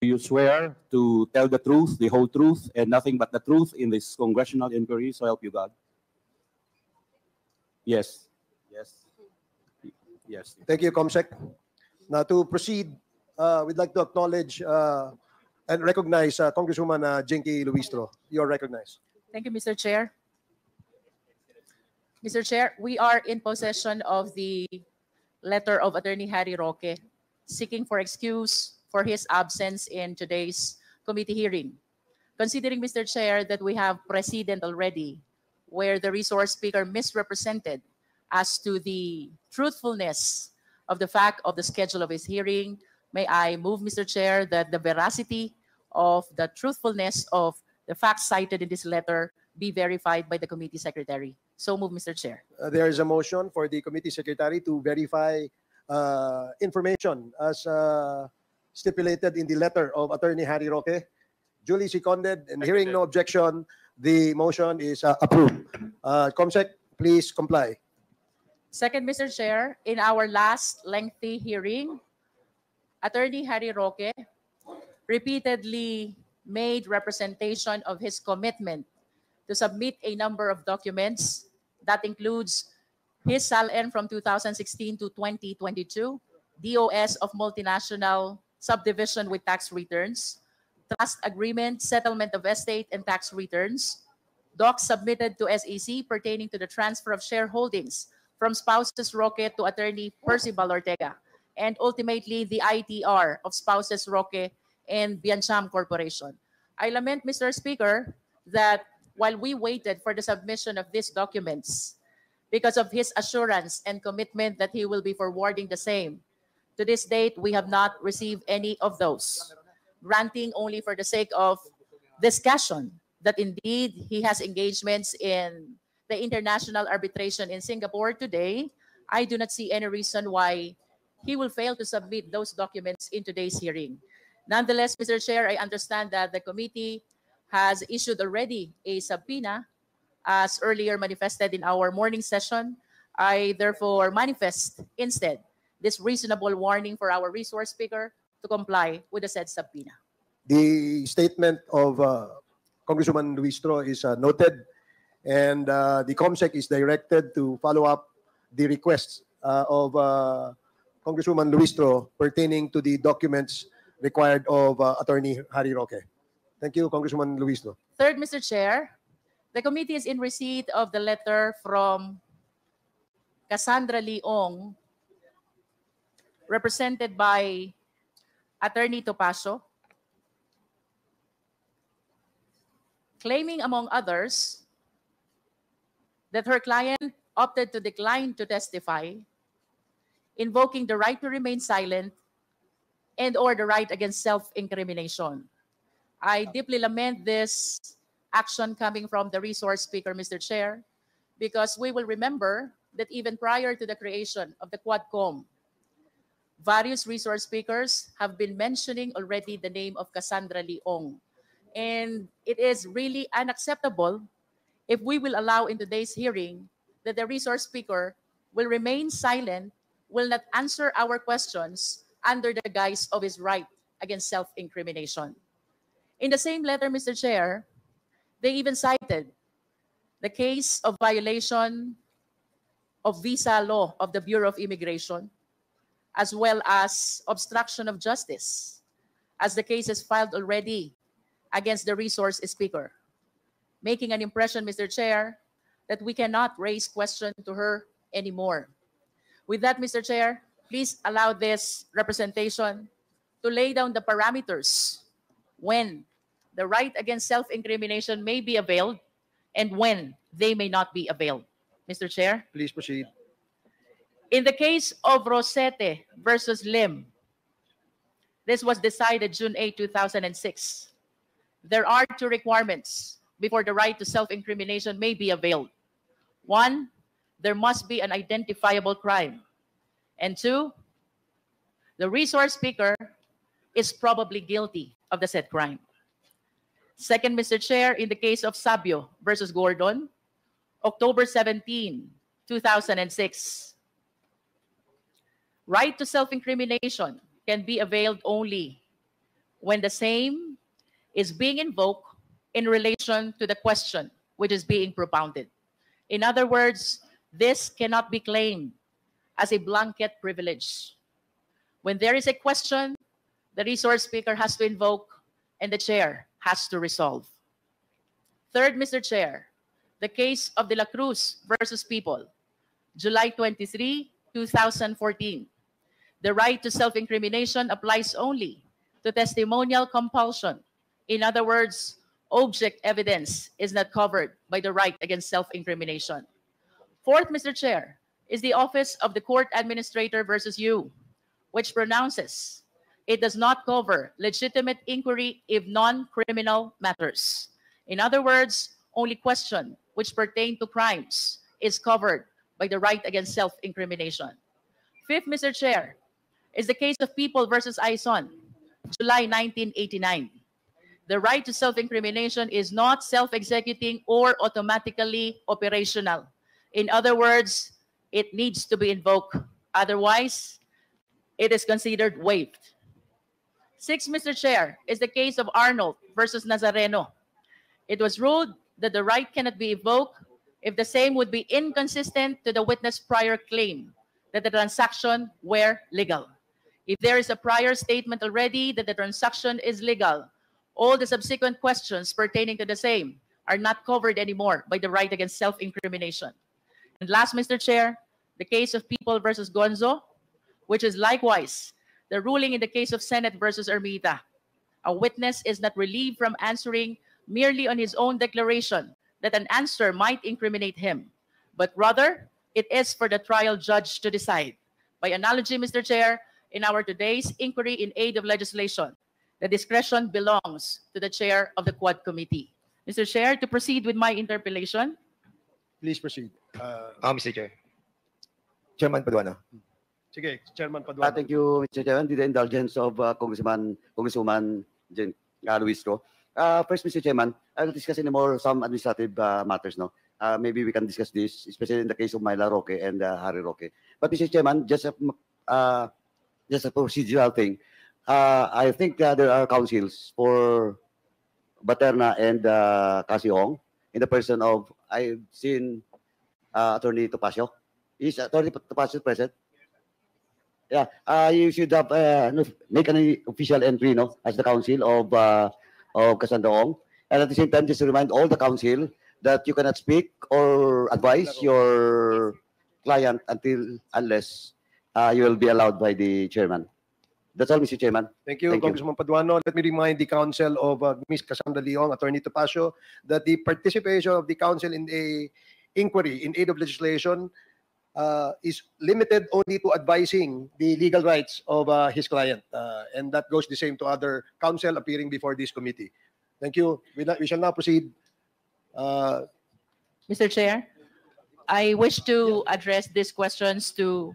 you swear to tell the truth, the whole truth, and nothing but the truth in this congressional inquiry, so help you God? Yes. Yes. Yes. Thank you, Comsec. Now, to proceed, we'd like to acknowledge and recognize Congresswoman Jinky Luistro. You're recognized. Thank you, Mr. Chair. Mr. Chair, we are in possession of the letter of Attorney Harry Roque seeking for excuse for his absence in today's committee hearing. Considering, Mr. Chair, that we have precedent already where the resource speaker misrepresented as to the truthfulness of the fact of the schedule of his hearing, may I move, Mr. Chair, that the veracity of the truthfulness of the facts cited in this letter be verified by the committee secretary. So move, Mr. Chair. There is a motion for the committee secretary to verify information as stipulated in the letter of Attorney Harry Roque. Duly seconded, and hearing no objection, the motion is approved. Comsec, please comply. Second, Mr. Chair, in our last lengthy hearing, Attorney Harry Roque repeatedly made representation of his commitment to submit a number of documents that includes his SALN from 2016 to 2022, DOS of multinational subdivision with tax returns, trust agreement, settlement of estate and tax returns, docs submitted to SEC pertaining to the transfer of shareholdings from spouses Roque to Attorney Percival Ortega, and ultimately the ITR of spouses Roque and Biancham Corporation. I lament, Mr. Speaker, that while we waited for the submission of these documents, because of his assurance and commitment that he will be forwarding the same, to this date, we have not received any of those, granting only for the sake of discussion that indeed he has engagements in the international arbitration in Singapore today. I do not see any reason why he will fail to submit those documents in today's hearing. Nonetheless, Mr. Chair, I understand that the committee has issued already a subpoena as earlier manifested in our morning session. I therefore manifest instead this reasonable warning for our resource speaker to comply with the said subpoena. The statement of Congresswoman Luistro is noted, and the COMSEC is directed to follow up the requests of Congresswoman Luistro pertaining to the documents required of Attorney Harry Roque. Thank you, Congresswoman Luistro. Third, Mr. Chair, the committee is in receipt of the letter from Cassandra Leong, represented by Attorney Topacio, claiming, among others, that her client opted to decline to testify, invoking the right to remain silent and or the right against self-incrimination. I deeply lament this action coming from the resource speaker, Mr. Chair, because we will remember that even prior to the creation of the Quadcom, various resource speakers have been mentioning already the name of Cassandra Leong. And it is really unacceptable if we will allow in today's hearing that the resource speaker will remain silent, will not answer our questions under the guise of his right against self-incrimination. In the same letter, Mr. Chair, they even cited the case of violation of visa law of the Bureau of Immigration, as well as obstruction of justice, as the case is filed already against the resource speaker, making an impression, Mr. Chair, that we cannot raise question to her anymore. With that, Mr. Chair, please allow this representation to lay down the parameters when the right against self-incrimination may be availed and when they may not be availed. Mr. Chair? Please proceed. In the case of Rosete versus Lim, this was decided June 8, 2006. There are two requirements before the right to self-incrimination may be availed. One, there must be an identifiable crime. And two, the resource speaker is probably guilty of the said crime. Second, Mr. Chair, in the case of Sabio versus Gordon, October 17, 2006, right to self-incrimination can be availed only when the same is being invoked in relation to the question which is being propounded. In other words, this cannot be claimed as a blanket privilege. When there is a question, the resource speaker has to invoke and the chair has to resolve. Third, Mr. Chair, the case of De La Cruz versus People, July 23, 2014. The right to self-incrimination applies only to testimonial compulsion. In other words, object evidence is not covered by the right against self-incrimination. Fourth, Mr. Chair, is the Office of the Court Administrator versus you, which pronounces it does not cover legitimate inquiry if non-criminal matters. In other words, only question which pertain to crimes is covered by the right against self-incrimination. Fifth, Mr. Chair, is the case of People versus Aison, July 1989. The right to self-incrimination is not self-executing or automatically operational. In other words, it needs to be invoked. Otherwise, it is considered waived. Six, Mr. Chair, is the case of Arnold versus Nazareno. It was ruled that the right cannot be invoked if the same would be inconsistent to the witness' prior claim that the transaction were legal. If there is a prior statement already that the transaction is legal, all the subsequent questions pertaining to the same are not covered anymore by the right against self-incrimination. And last, Mr. Chair, the case of People versus Gonzo, which is likewise the ruling in the case of Senate versus Ermita. A witness is not relieved from answering merely on his own declaration that an answer might incriminate him, but rather it is for the trial judge to decide. By analogy, Mr. Chair, in our today's inquiry in aid of legislation, the discretion belongs to the chair of the Quad Committee. Mr. Chair, to proceed with my interpellation. Please proceed. Mr. Chair. Chairman Paduano. Sige, Chairman Paduano. Thank you, Mr. Chairman. With the indulgence of Congresswoman Jen Luistro. First, Mr. Chairman, I will discuss anymore some administrative matters. No, maybe we can discuss this, especially in the case of Myla Roque and Harry Roque. But, Mr. Chairman, just a procedural thing. I think there are counsels for Baterna and Casiong in the person of, I've seen Attorney Topacio. Is Attorney Topacio present? Yeah, you should have make an official entry, no, as the counsel of Cassandra Ong, and at the same time, just to remind all the counsel that you cannot speak or advise your client unless you will be allowed by the chairman. That's all, Mr. Chairman. Thank you, Congressman Paduano. Let me remind the counsel of Ms. Cassandra Leong, Attorney Topacio, that the participation of the counsel in the inquiry in aid of legislation is limited only to advising the legal rights of his client. And that goes the same to other counsel appearing before this committee. Thank you. We shall now proceed. Mr. Chair, I wish to address these questions to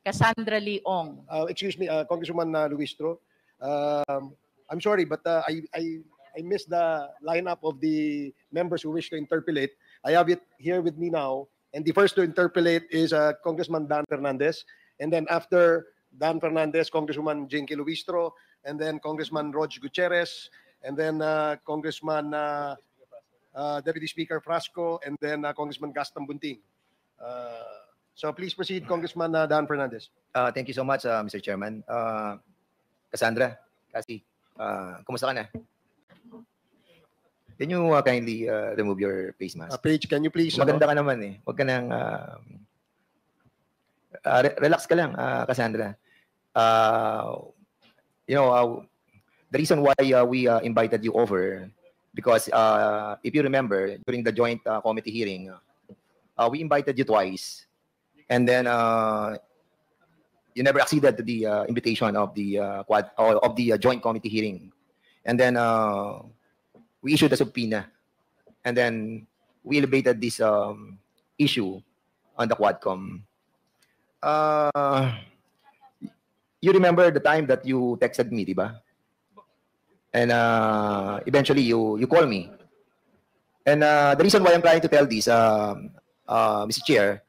Cassandra Leong. Excuse me, Congresswoman Luistro. I'm sorry, but I missed the lineup of the members who wish to interpellate. I have it here with me now. And the first to interpellate is Congressman Dan Fernandez. And then after Dan Fernandez, Congresswoman Jinky Luistro. And then Congressman Rog Gutierrez. And then Congressman Deputy Speaker Frasco. And then Congressman Gaston Bunting. So please proceed, Congressman Dan Fernandez. Thank you so much, Mr. Chairman. Cassandra, Cassie, kumusta ka na? Can you kindly remove your face mask? Paige, can you please? Maganda ka naman eh. Huwag ka nang... relax ka lang, Cassandra. The reason why we invited you over, because if you remember, during the joint committee hearing, we invited you twice. And then you never acceded to the invitation of the joint committee hearing. And then we issued a subpoena. And then we elevated this issue on the Quadcom. You remember the time that you texted me, di ba? And eventually you called me. And the reason why I'm trying to tell this, Mr. Chair,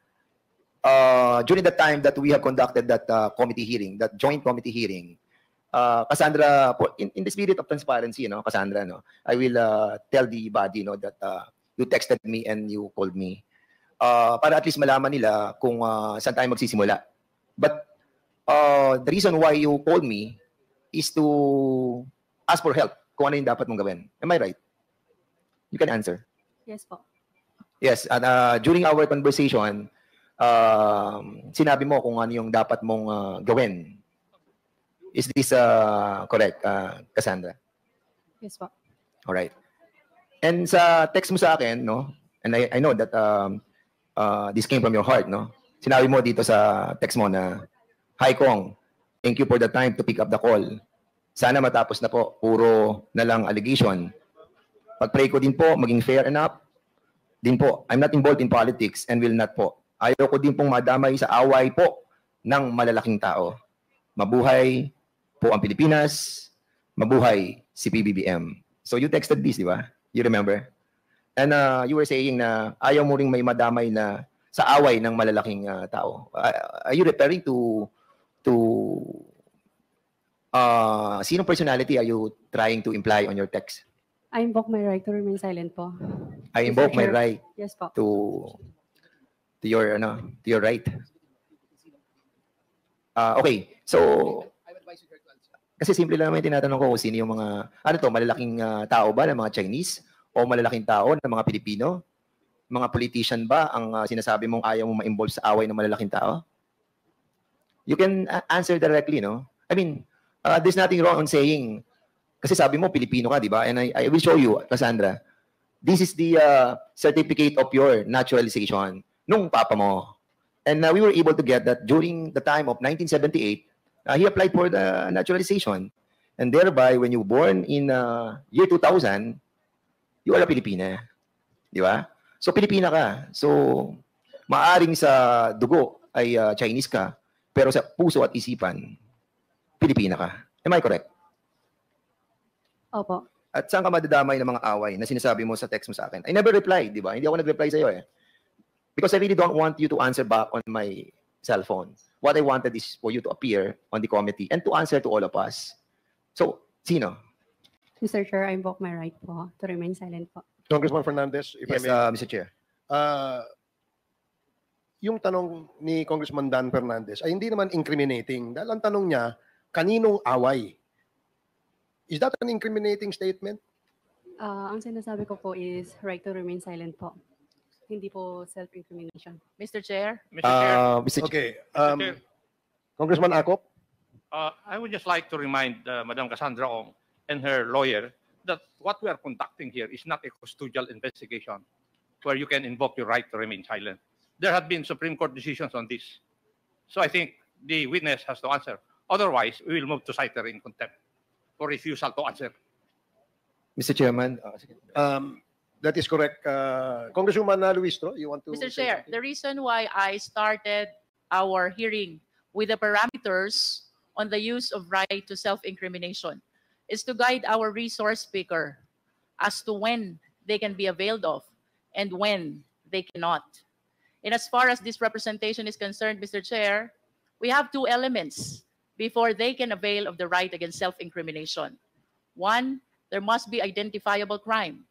during the time that we have conducted that committee hearing, that joint committee hearing, Cassandra, in the spirit of transparency, Cassandra, I will tell the body, that you texted me and you called me. Para at least malaman nila kung saan tayo magsisimula. But the reason why you called me is to ask for help kung ano yung dapat mong gawin. Am I right? You can answer. Yes po. Yes, and during our conversation, sinabi mo kung ano yung dapat mong gawin. Is this correct, Cassandra? Yes po. All right. And sa text mo sa akin, and I know that this came from your heart, sinabi mo dito sa text mo na, "Hi Kong, thank you for the time to pick up the call. Sana matapos na po, puro na lang allegation. Pag-pray ko din po, maging fair enough. Din po, I'm not involved in politics and will not po. Ayaw ko din pong madamay sa away po ng malalaking tao. Mabuhay po ang Pilipinas, mabuhay si PBBM." So you texted this, di ba? You remember? And you were saying na ayaw mo ring may madamay na sa away ng malalaking tao. Are you referring to sinong personality are you trying to imply on your text? I invoke my right to remain silent po. I invoke my Sure. right Yes po. to your right. Okay. So kasi simple lang naman yung tinatanong ko kung sino yung mga malalaking tao ba ng mga Chinese o malalaking tao ng mga Pilipino? Mga politician ba ang sinasabi mong ayaw mong ma-involve sa away ng malalaking tao? You can answer directly, no? I mean, there's nothing wrong on saying, kasi sabi mo Pilipino ka, di ba? And I will show you, Cassandra. This is the certificate of your naturalization nung papa mo. And we were able to get that during the time of 1978. He applied for the naturalization. And thereby, when you born in year 2000, you are a Pilipina. Di ba? So, Pilipina ka. So, maaring sa dugo ay Chinese ka, pero sa puso at isipan, Pilipina ka. Am I correct? Opo. At saan ka madadamay ng mga away na sinasabi mo sa text mo sa akin? I never replied, di ba? Hindi ako nag-reply sa'yo eh. Because I really don't want you to answer back on my cell phone. What I wanted is for you to appear on the committee and to answer to all of us. So, sino? Mr. Chair, I invoke my right po to remain silent po. Congressman Fernandez, if Yes, I may. Mr. Chair. Yung tanong ni Congressman Dan Fernandez ay hindi naman incriminating. Dahil ang tanong niya, kaninong away? Is that an incriminating statement? Ang sinasabi ko po is right to remain silent po. Hindi po self-incrimination. Mr. Chair? Mr. Chair, Mr. Okay. Mr. Chair, Congressman Acop? I would just like to remind Madam Cassandra Ong and her lawyer that what we are conducting here is not a custodial investigation where you can invoke your right to remain silent. There have been Supreme Court decisions on this. So I think the witness has to answer. Otherwise, we will move to cite her in contempt for refusal to answer. Mr. Chairman. That is correct. Congresswoman Luistro, you want to Mr. say Chair, something? the reason why I started our hearing with the parameters on the use of right to self-incrimination is to guide our resource speaker as to when they can be availed of and when they cannot. And as far as this representation is concerned, Mr. Chair, we have two elements before they can avail of the right against self-incrimination. One, there must be identifiable crime.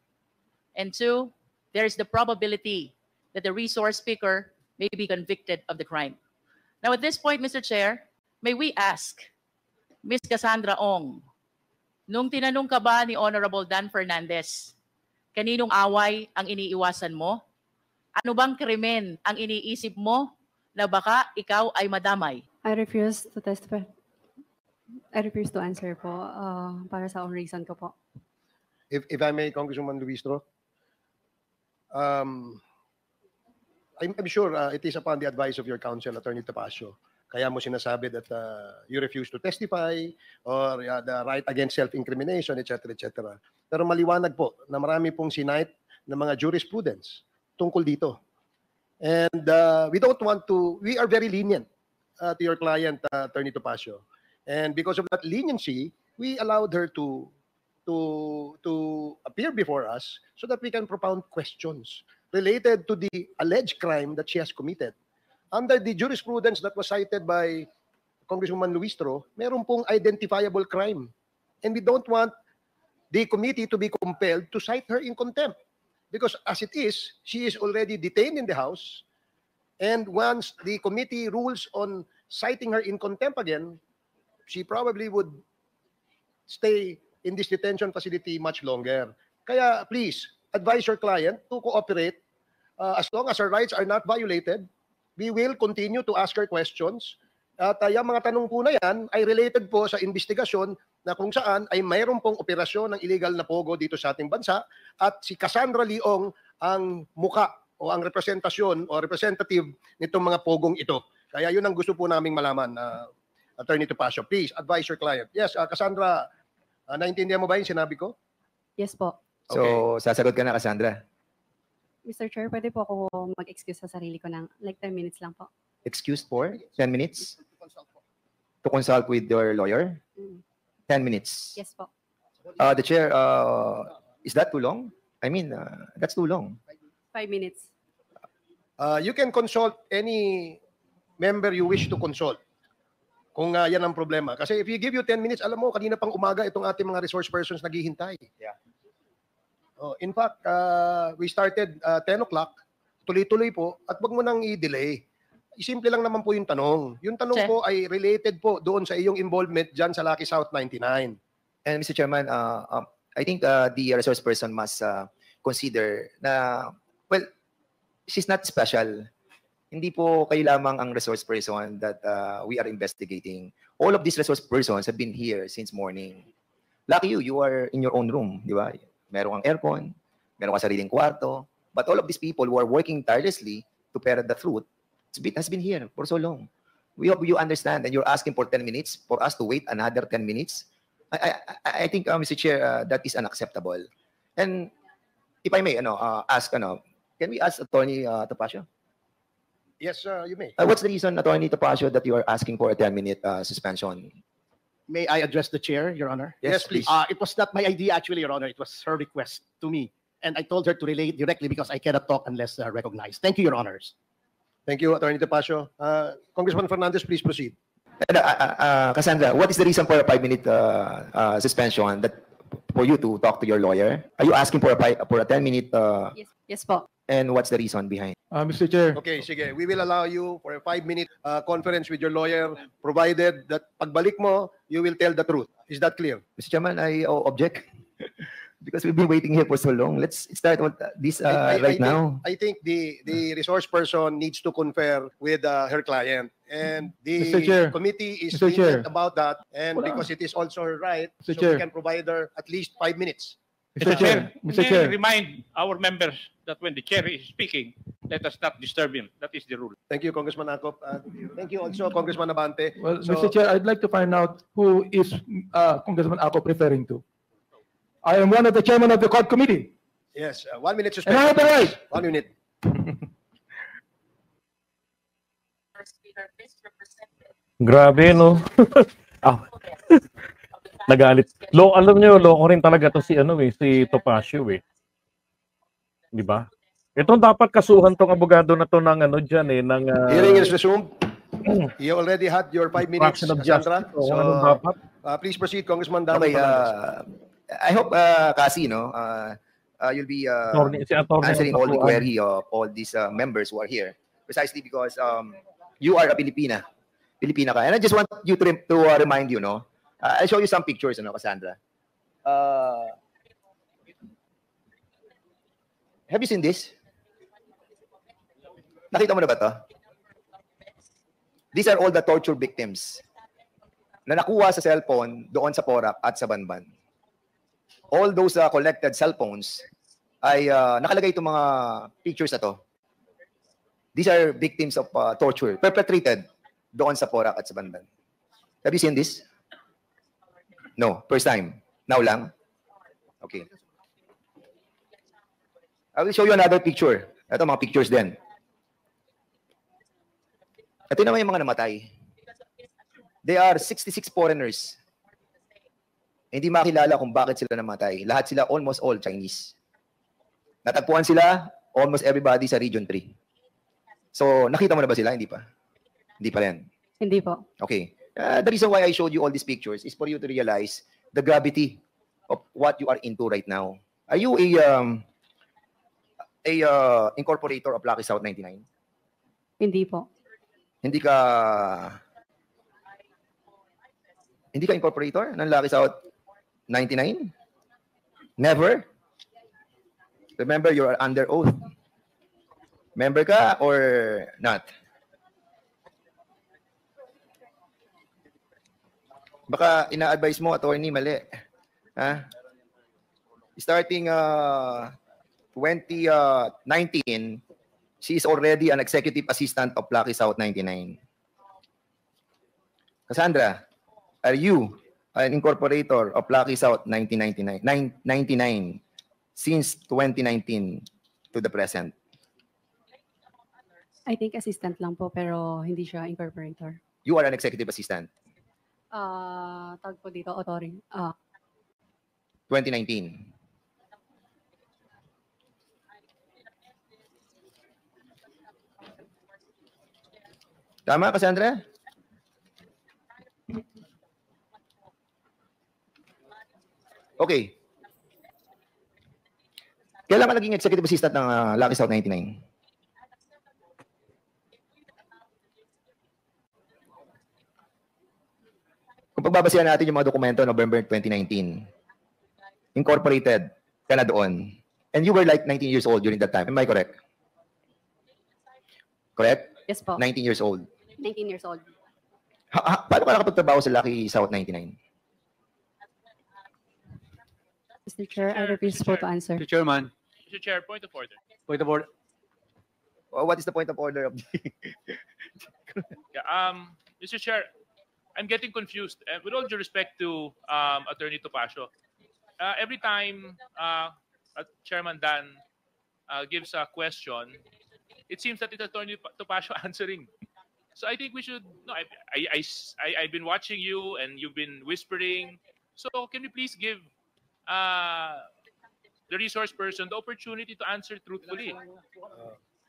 And two, there is the probability that the resource speaker may be convicted of the crime. Now, at this point, Mr. Chair, may we ask Ms. Cassandra Ong, nung tinanong ka ba ni Honorable Dan Fernandez, kaninong away ang iniiwasan mo? Ano bang krimen ang iniisip mo na baka ikaw ay madamay? I refuse to testify. I refuse to answer po para sa own reason ko po. If I may, Congresswoman Luistro, I'm sure it is upon the advice of your counsel, Attorney Tapasio. Kaya mo sinasabi that you refuse to testify or the right against self-incrimination, etc., etc. Pero maliwanag po na marami pong sinite na mga jurisprudence tungkol dito. And we don't want to, we are very lenient to your client, Attorney Tapasio. And because of that leniency, we allowed her to appear before us so that we can propound questions related to the alleged crime that she has committed. Under the jurisprudence that was cited by Congresswoman Luistro, meron pong identifiable crime. And we don't want the committee to be compelled to cite her in contempt. Because as it is, she is already detained in the House. And once the committee rules on citing her in contempt again, she probably would stay in this detention facility much longer. Kaya please, advise your client to cooperate. As long as her rights are not violated, we will continue to ask her questions. At yung mga tanong po na yan ay related po sa investigasyon na kung saan ay mayroon pong operasyon ng illegal na pogo dito sa ating bansa at si Cassandra Leong ang muka o ang representasyon o representative nitong mga pogong ito. Kaya yun ang gusto po naming malaman, Attorney Topacio. Please advise your client. Yes, Cassandra, naintindihan mo ba yung sinabi ko? Yes po. So, sasagot ka na, Cassandra. Mr. Chair, pwede po ako mag-excuse sa sarili ko ng like 10 minutes lang po. Excused for 10 minutes? To consult with your lawyer? 10 minutes. Yes po. The chair, is that too long? I mean, that's too long. 5 minutes. You can consult any member you wish to consult. Kung yan ang problema. Kasi if you give you 10 minutes, alam mo, kanina pang umaga itong ating mga resource persons naghihintay. Yeah. In fact, we started 10 o'clock, tuloy-tuloy po, at wag mo nang i-delay. Simple lang naman po yung tanong. Yung tanong Che. po ay related po doon sa iyong involvement dyan sa Lucky South 99. And Mr. Chairman, I think the resource person must consider na, well, she's not special. Hindi po kayo lamang ang resource person that we are investigating. All of these resource persons have been here since morning. Lucky you, you are in your own room, di ba? Meron kang aircon, meron kang sariling kwarto. But all of these people who are working tirelessly to ferret the truth has been here for so long. We hope you understand, and you're asking for 10 minutes for us to wait another 10 minutes. I think, Mr. Chair, that is unacceptable. And if I may, ask, can we ask Attorney Topacio? Yes, you may. What's the reason, Attorney Topacio, that you are asking for a 10-minute suspension? May I address the chair, Your Honor? Yes, please. It was not my idea, actually, Your Honor. It was her request to me. And I told her to relay it directly because I cannot talk unless recognized. Thank you, Your Honors. Thank you, Attorney Topacio. Congressman Fernandez, please proceed. And, Cassandra, what is the reason for a 5-minute suspension that for you to talk to your lawyer? Are you asking for a 10-minute? Yes po. And what's the reason behind? Mr. Chair, Okay, sige. We will allow you for a 5-minute conference with your lawyer, provided that pagbalik mo, you will tell the truth. Is that clear? Mr. Chairman, I object because we've been waiting here for so long. Let's start with this right now. I think the resource person needs to confer with her client. And Mr. the Chair. committee is Mr. Chair. lenient about that. And Wala. because it is also her right, Mr. so Chair. we can provide her at least 5 minutes. Mr. Chair, May Mr. I Chair, remind our members that when the chair is speaking, let us not disturb him. That is the rule. Thank you, Congressman Acop. Thank you also, Congressman Abante. well, So- Mr. Chair, I'd like to find out who is Congressman Akop referring to. I am one of the chairman of the court committee. Yes, 1 minute And I have the suspension. right. 1 minute. Grabe, no? Nagalit. Alam niyo, loko rin talaga to si Topacio eh. 'Di ba? Ito dapat kasuhan tong abogado na to ng ng Hearing is resumed. You already had your 5 minutes, fraction of Cassandra. justice. So, So, dapat? please proceed, Congressman Damo Okay, Fernandez. I hope, Cassie, you'll be Si Atty. answering all the Papuan. query of all these members who are here, precisely because you are a Filipina ka. And I just want you to remind you, I'll show you some pictures, Cassandra. Have you seen this? Nakita mo na ba to? These are all the torture victims na nakuha sa cellphone doon sa Porac at sa Banban. All those collected cellphones ay nakalagay itong mga pictures na to. These are victims of torture perpetrated doon sa Porac at sa Banban. Have you seen this? No, first time. Now lang? Okay. I will show you another picture. Ito mga pictures din. Ito naman yung mga namatay. They are 66 foreigners. Hindi makilala kung bakit sila namatay. Lahat sila, almost all Chinese. Natagpuan sila, almost everybody sa Region 3. So, nakita mo na ba sila? Hindi pa? Hindi pa rin. Hindi po. Okay. The reason why I showed you all these pictures is for you to realize the gravity of what you are into right now. Are you a incorporator of Lucky South 99? Hindi po. Hindi ka incorporator ng Lucky South 99? Never? Remember, you are under oath. Member ka or not? Baka ina-advise mo, attorney, mali. Ha? Starting 2019, she is already an executive assistant of Lucky South 99. Cassandra, are you an incorporator of Lucky South 99 since 2019 to the present? I think assistant lang po, pero hindi siya incorporator. You are an executive assistant. Tawag po dito, authority. 2019. Tama, Cassandra? Okay. Kailan ka naging executive assistant ng Lucky South 99? Kung pagbabasihan natin yung mga dokumento November 2019, incorporated ka na doon. And you were like 19 years old during that time. Am I correct? Correct? Yes po. 19 years old. 19 years old. Paano ka nakapagtrabaho sa Lucky South 99? Mr. Chair, I refuse po to answer. Mr. Chairman, Mr. Chair, point of order. point of order. What is the point of order of the... Yeah, Mr. Chair, I'm getting confused. With all due respect to Attorney Topacio, every time Chairman Dan gives a question, it seems that it's Attorney Topacio answering. So I think we should. No, I've been watching you, and you've been whispering. So can you please give the resource person the opportunity to answer truthfully?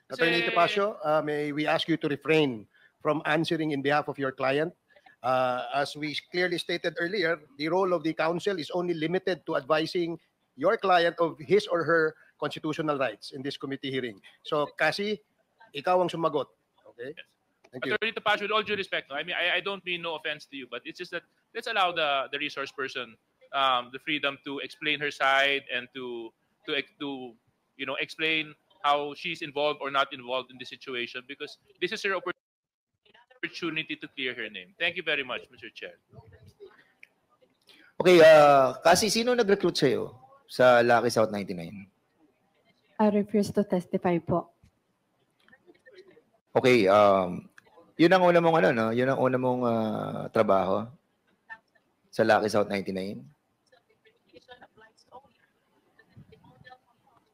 Attorney Kasi- Topacio, may we ask you to refrain from answering in behalf of your client. As we clearly stated earlier, the role of the counsel is only limited to advising your client of his or her constitutional rights in this committee hearing. So, Cassie, ikaw ang sumagot. Okay? Thank you. Attorney Topacio, with all due respect, I mean, I don't mean no offense to you, but it's just that let's allow the resource person the freedom to explain her side and to explain how she's involved or not involved in the situation, because this is her opportunity to clear her name. Thank you very much, Mr. Chair. Okay, kasi sino nag-recruit sa'yo sa Lucky South 99? I refuse to testify po. Okay, yun ang una mong yun ang una mong trabaho sa Lucky South 99?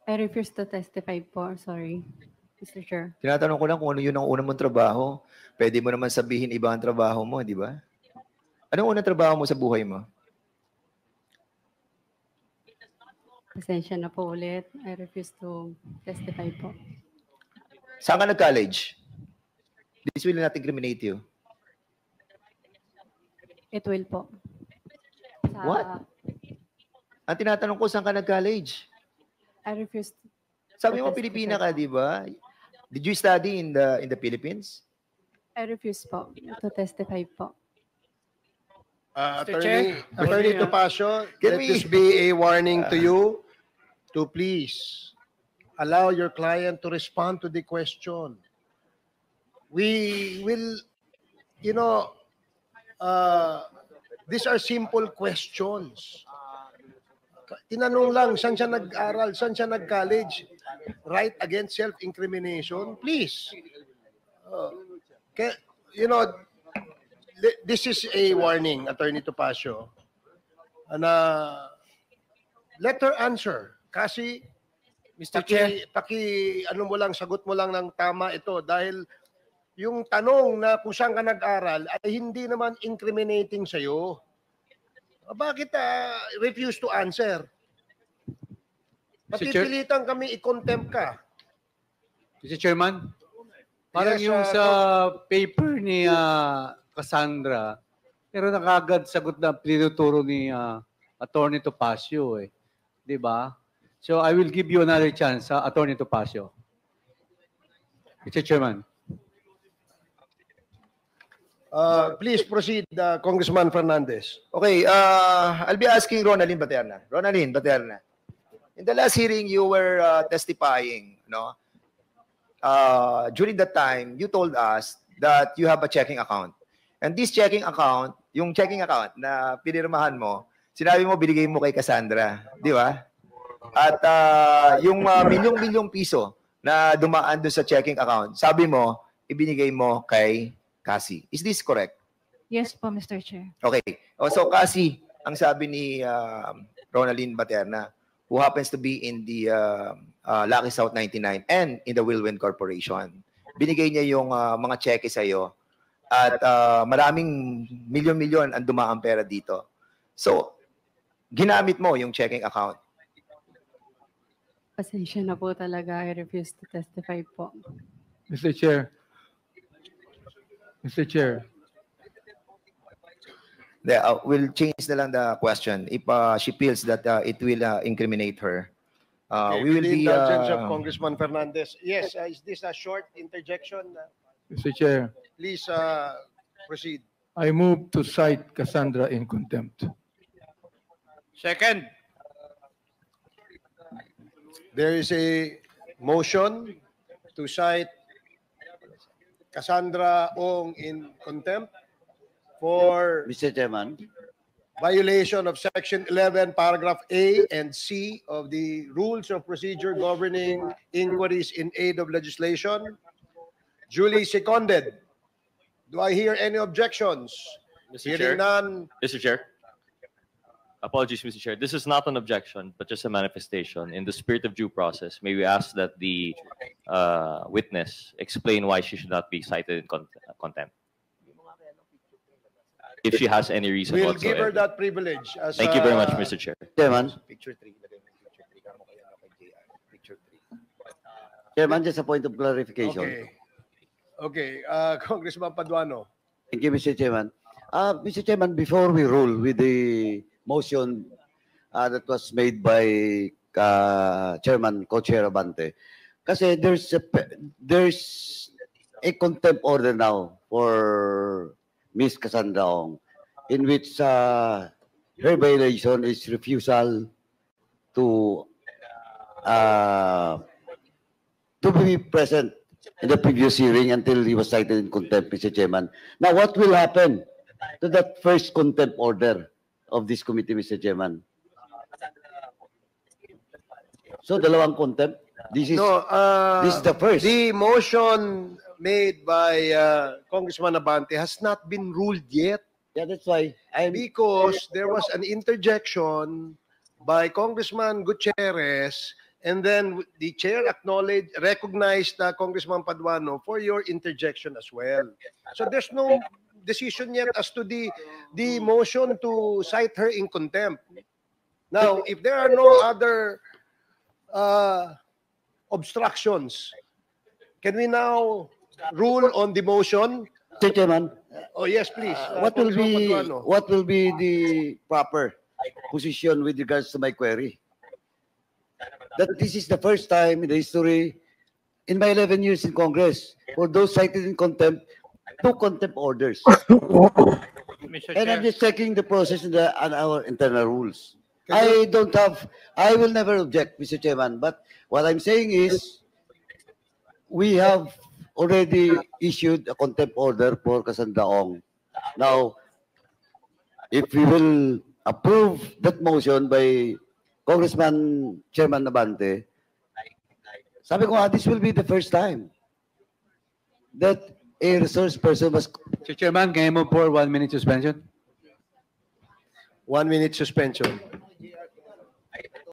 I refuse to testify po. Sorry, Mr. Chair. Tinatanong ko lang kung ano yun ang una mong trabaho. Pwede mo naman sabihin iba ang trabaho mo, di ba? Anong unang trabaho mo sa buhay mo? Pasensya na po ulit. I refuse to testify po. Saan ka nag-college? This will not incriminate you. It will po. What? Ang tinatanong ko, saan ka nag-college? I refuse to Sabi mo, testify Pilipina po. ka, di ba? Did you study in the Philippines? I refuse po to testify po. Attorney Topacio, Can let we- this be a warning to you to please allow your client to respond to the question. We will, these are simple questions. Tinanong lang, saan siya nag-aral, saan siya nag-college, right against self-incrimination, please. This is a warning, Attorney Topacio, na let her answer. Kasi, Mr. Chair, sagot mo lang ng tama ito dahil yung tanong na kung saan ka nag-aral ay hindi naman incriminating sa'yo. Bakit refuse to answer? Mr. Chair. Papipilitan kami i-contempt ka. Mr. Chairman, parang Yes, yung sa paper ni Cassandra, Pero nakagad sagot na tinuturo ni Attorney Topacio eh. 'Di ba? So I will give you another chance, Attorney Topacio. Mr. Chairman. Please proceed, Congressman Fernandez. Okay, I'll be asking Ronaldin Baterna. Ronaldin Baterna. In the last hearing, you were testifying, no? During that time, you told us that you have a checking account. And this checking account, yung checking account na pinirmahan mo, sinabi mo binigay mo kay Cassandra, di ba? At yung milyong-milyong piso na dumaan doon sa checking account, sabi mo, ibinigay mo kay Cassie. Is this correct? Yes po, Mr. Chair. Okay. So Cassie, ang sabi ni Ronaldin Baterna, who happens to be in the Lucky South 99 and in the Whirlwind Corporation, binigay niya yung mga cheque sa iyo at maraming milyon-milyon ang dumaang pera dito. So, ginamit mo yung checking account. Pasensya na po talaga. I refuse to testify po. Mr. Chair. Mr. Chair. We'll change na lang the question. If she feels that it will incriminate her, Okay, we will with the be... indulgence of Congressman Fernandez. Yes, is this a short interjection? Mr. Chair, Please proceed. I move to cite Cassandra in contempt. Second. There is a motion to cite Cassandra Ong in contempt for Mr. Chairman, violation of Section 11, Paragraph A and C of the Rules of Procedure governing inquiries in aid of legislation. Duly seconded. Do I hear any objections? Mr. Hearing Chair. none. Mr. Chair. Apologies, Mr. Chair. This is not an objection, but just a manifestation. In the spirit of due process, may we ask that the witness explain why she should not be cited in contempt? If she has any reason We'll whatsoever. give her that privilege. As, Thank you very much, Mr. Chair. Chairman, Picture 3. Lagay mo yung picture 3. Kamo kaya na kay JR. Picture 3. Chairman, just a point of clarification. Okay. Okay. Congressman Paduano. Thank you, Mr. Chairman. Mr. Chairman, before we rule with the motion that was made by Chairman Co-Chair Abante, kasi there's a contempt order now for Miss Cassandra Ong, in which her violation is refusal to be present in the previous hearing until he was cited in contempt, Mr. Chairman. Now, what will happen to that first contempt order of this committee, Mr. Chairman? So, dalawang contempt? This is the first. The motion made by Congressman Abante has not been ruled yet. Yeah, that's why. Because there was an interjection by Congressman Gutierrez, and then the chair recognized Congressman Paduano for your interjection as well. So there's no decision yet as to the motion to cite her in contempt. Now, if there are no other obstructions, can we now rule on the motion? Mr. Chairman, Oh yes, please. what will Congressman be Paduano. the proper position with regards to my query? That this is the first time in the history, in my 11 years in Congress, for those cited in contempt, 2 contempt orders. Mr. And I'm Chair. just checking the process on our internal rules. I will never object, Mr. Chairman, but what I'm saying is, we have already issued a contempt order for Cassandra Ong. Now, if we will approve that motion by Congressman Chairman Nabante, sabi ko nga, this will be the first time that a resource person was... Mr. Chairman, can I move for 1 minute suspension? 1 minute suspension.